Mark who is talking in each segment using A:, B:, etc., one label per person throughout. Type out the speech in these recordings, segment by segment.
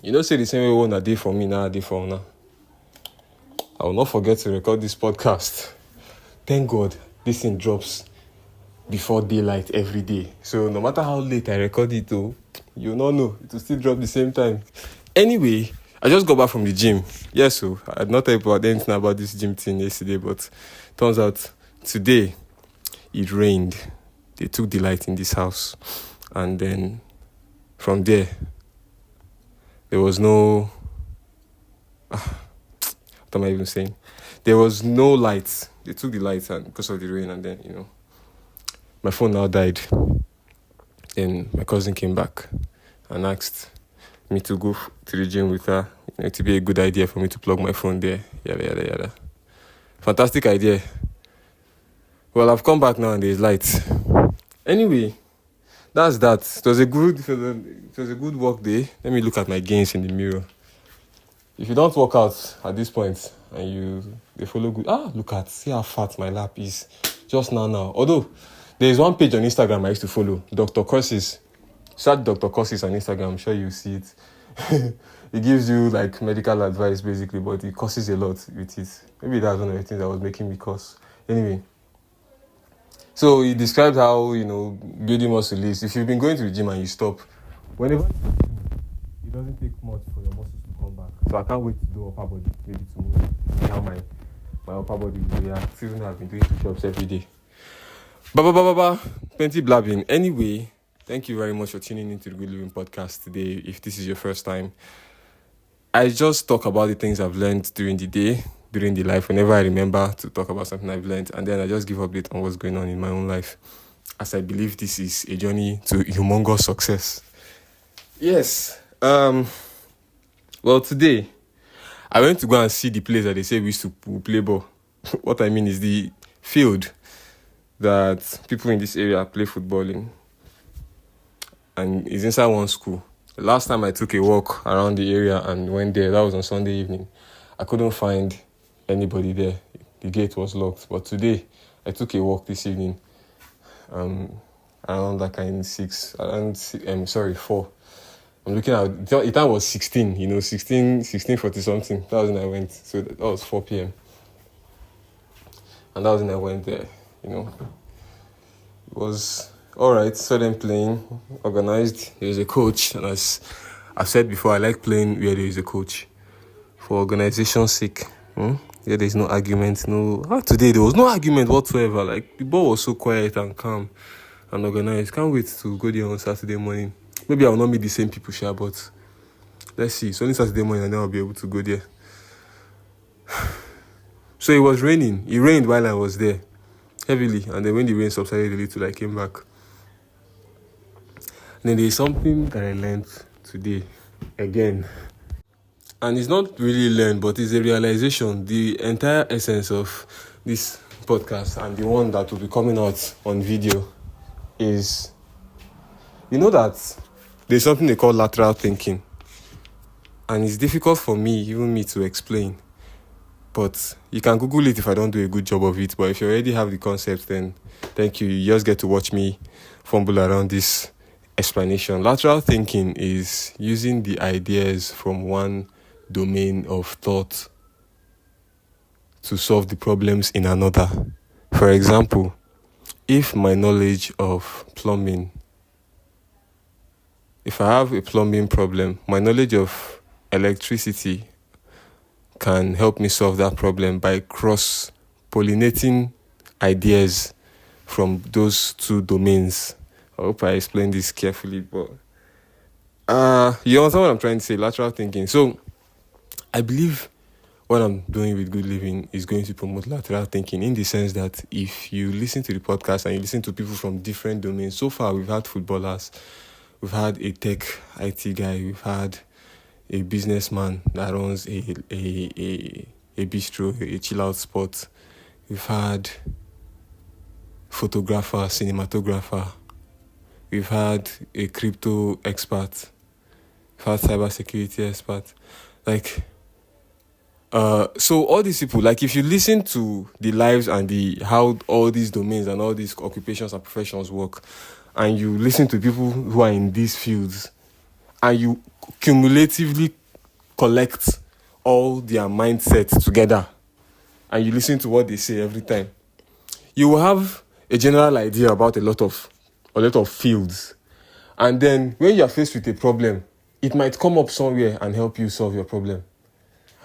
A: You know, say the same way one a day for me, now a day for now. I will not forget to record this podcast. Thank God this thing drops before daylight every day. So no matter how late I record it, though, you'll not know. It will still drop the same time. Anyway, I just got back from the gym. Yes, so I had not told anything about this gym thing yesterday, but turns out today it rained. They took delight in this house. And then from there was no... what am I even saying? There was no light. They took the lights and because of the rain, and then, my phone now died. Then my cousin came back and asked me to go to the gym with her. To be a good idea for me to plug my phone there. Yada, yada, yada. Fantastic idea. Well, I've come back now and there's light. Anyway, that's that. It was a good work day. Let me look at my gains in the mirror. If you don't work out at this point and they follow good, see how fat my lap is just now. Although there is one page on Instagram I used to follow, Dr. Courses. Search Dr. Courses on Instagram. I'm sure you see it. It gives you like medical advice basically, but it courses a lot with it. Maybe that's one of the things that was making me curse. Anyway, so he described how building muscle is. If you've been going to the gym and you stop, whenever it doesn't take much for your muscles to come back. So I can't wait to do upper body, maybe tomorrow. See how my upper body will react. Even though I've been doing push-ups every day. Plenty blabbing. Anyway, thank you very much for tuning into the Good Living Podcast today. If this is your first time, I just talk about the things I've learned during the day, during the life, whenever I remember to talk about something I've learned, and then I just give update on what's going on in my own life, as I believe this is a journey to humongous success. Yes. Well, today, I went to go and see the place that they say we used to play ball. What I mean is the field that people in this area play football in. And it's inside one school. The last time I took a walk around the area and went there, that was on Sunday evening. I couldn't find anybody there. The gate was locked. But today, I took a walk this evening. Around that kind 4. I'm looking at, the time was 16, 16:40 something. That was when I went. So that was 4 p.m. And that was when I went there, It was all right. Saw them playing, organized. There was a coach. And as I've said before, I like playing where there is a coach. For organization's sake. There is no argument. Today there was no argument whatsoever. Like, the ball was so quiet and calm and organized. Can't wait to go there on Saturday morning. Maybe I will not meet the same people, but let's see. It's only Saturday morning and then I'll be able to go there. So it was raining. It rained while I was there, heavily. And then when the rain subsided a little, I came back. And then there's something that I learned today, again. And it's not really learned, but it's a realization. The entire essence of this podcast and the one that will be coming out on video is, that there's something they call lateral thinking. And it's difficult for me, even me, to explain. But you can Google it if I don't do a good job of it. But if you already have the concept, then thank you. You just get to watch me fumble around this explanation. Lateral thinking is using the ideas from one domain of thought to solve the problems in another. For example, if my knowledge of plumbing, if I have a plumbing problem, my knowledge of electricity can help me solve that problem by cross-pollinating ideas from those two domains. I hope I explained this carefully, but you understand what I'm trying to say, lateral thinking. So I believe what I'm doing with Good Living is going to promote lateral thinking, in the sense that if you listen to the podcast and you listen to people from different domains, so far we've had footballers, we've had a tech IT guy, we've had a businessman that runs a bistro, a chill out spot. We've had photographer, cinematographer. We've had a crypto expert. We've had cybersecurity expert. So all these people, if you listen to the lives and how all these domains and all these occupations and professions work, and you listen to people who are in these fields, and you cumulatively collect all their mindsets together and you listen to what they say every time, you will have a general idea about a lot of fields. And then when you are faced with a problem, it might come up somewhere and help you solve your problem.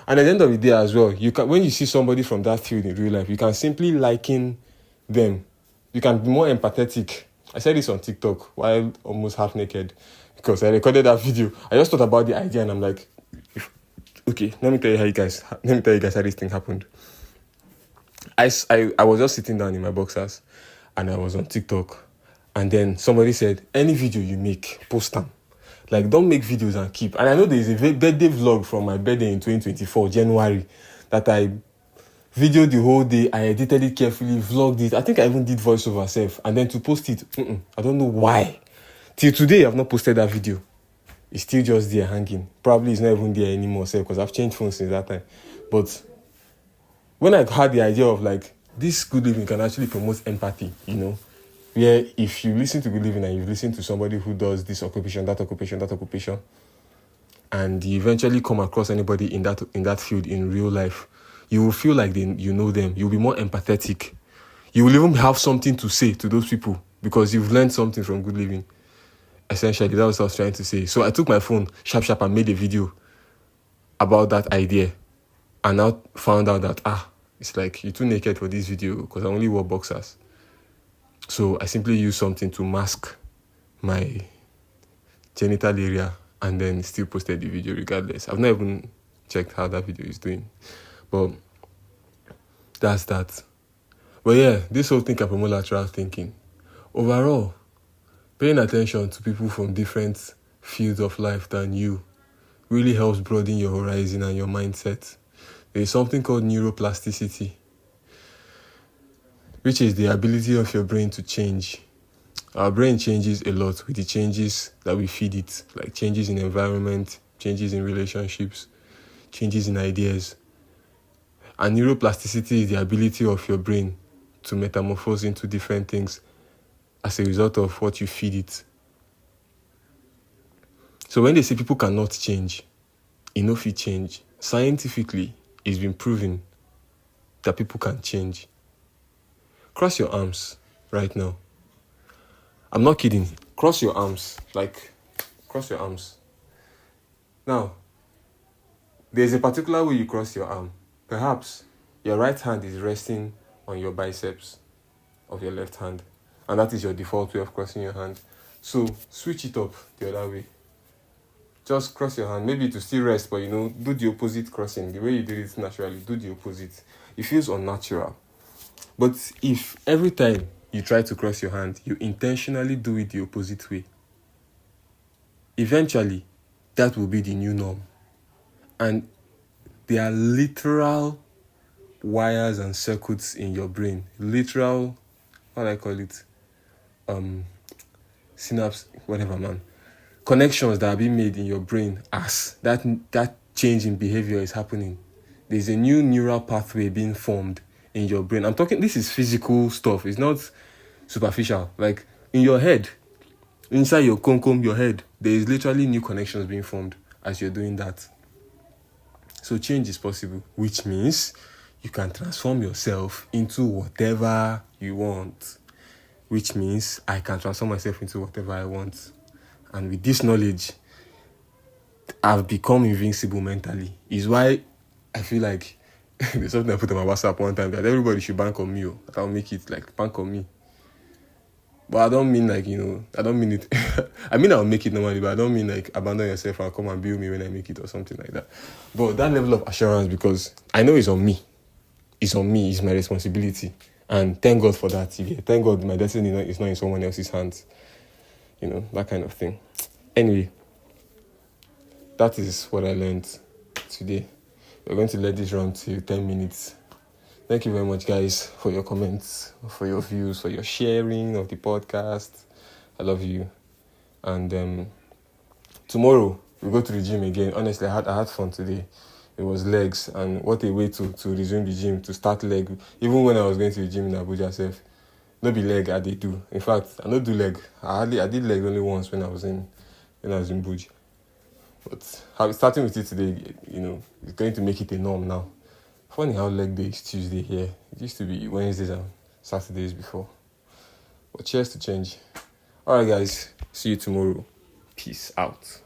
A: And at the end of the day as well, when you see somebody from that field in real life, you can simply liken them. You can be more empathetic. I said this on TikTok while almost half naked because I recorded that video. I just thought about the idea and I'm like, okay, let me tell you guys how this thing happened. I was just sitting down in my boxers and I was on TikTok, and then somebody said, any video you make, post them. Like, don't make videos and keep. And I know there is a birthday vlog from my birthday in 2024, January, that I videoed the whole day. I edited it carefully, vlogged it. I think I even did voiceover self. And then to post it, I don't know why. Till today, I've not posted that video. It's still just there hanging. Probably it's not even there anymore, because I've changed phones since that time. But when I had the idea of like, this Good Living can actually promote empathy, where if you listen to Good Living and you listen to somebody who does this occupation, that occupation, and you eventually come across anybody in that field in real life, you will feel like you know them. You'll be more empathetic. You will even have something to say to those people because you've learned something from Good Living. Essentially, that was what I was trying to say. So I took my phone, sharp, and made a video about that idea. And now found out that, it's like, you're too naked for this video because I only wore boxers. So I simply used something to mask my genital area and then still posted the video regardless. I've not even checked how that video is doing. But that's that. But yeah, this whole thing can promote lateral thinking. Overall, paying attention to people from different fields of life than you really helps broaden your horizon and your mindset. There is something called neuroplasticity, which is the ability of your brain to change. Our brain changes a lot with the changes that we feed it, like changes in environment, changes in relationships, changes in ideas. And neuroplasticity is the ability of your brain to metamorphose into different things as a result of what you feed it. So when they say people cannot change, enough it change, scientifically, it's been proven that people can change. Cross your arms right now. I'm not kidding. Cross your arms. Cross your arms. Now, there's a particular way you cross your arm. Perhaps your right hand is resting on your biceps of your left hand. And that is your default way of crossing your hand. So, switch it up the other way. Just cross your hand, maybe to still rest, but do the opposite crossing. The way you do it naturally, do the opposite. It feels unnatural. But if every time you try to cross your hand, you intentionally do it the opposite way, eventually, that will be the new norm. And there are literal wires and circuits in your brain. Literal, what do I call it? Synapse, whatever, man. Connections that are being made in your brain as that change in behavior is happening. There's a new neural pathway being formed in your brain. I'm talking, this is physical stuff. It's not superficial. Like in your head, inside your your head, there is literally new connections being formed as you're doing that. So change is possible, which means you can transform yourself into whatever you want, which means I can transform myself into whatever I want. And with this knowledge, I've become invincible mentally. Is why I feel like there's something I put on my WhatsApp one time that everybody should bank on me. I'll make it like bank on me. But I don't mean I don't mean it. I mean, I'll make it normally, but I don't mean like abandon yourself and come and build me when I make it or something like that. But that level of assurance, because I know it's on me. It's on me. It's my responsibility. And thank God for that. Thank God my destiny is not in someone else's hands. That kind of thing. Anyway, that is what I learned today. We're going to let this run to 10 minutes. Thank you very much, guys, for your comments, for your views, for your sharing of the podcast. I love you. And tomorrow, we go to the gym again. Honestly, I had fun today. It was legs, and what a way to resume the gym, to start leg. Even when I was going to the gym in Abuja, no be leg I did do. In fact, I don't do leg. I did leg only once when I was in Buj. But starting with it today, it's going to make it a norm now. Funny how leg day is Tuesday here. It used to be Wednesdays and Saturdays before. But cheers to change. Alright guys, see you tomorrow. Peace out.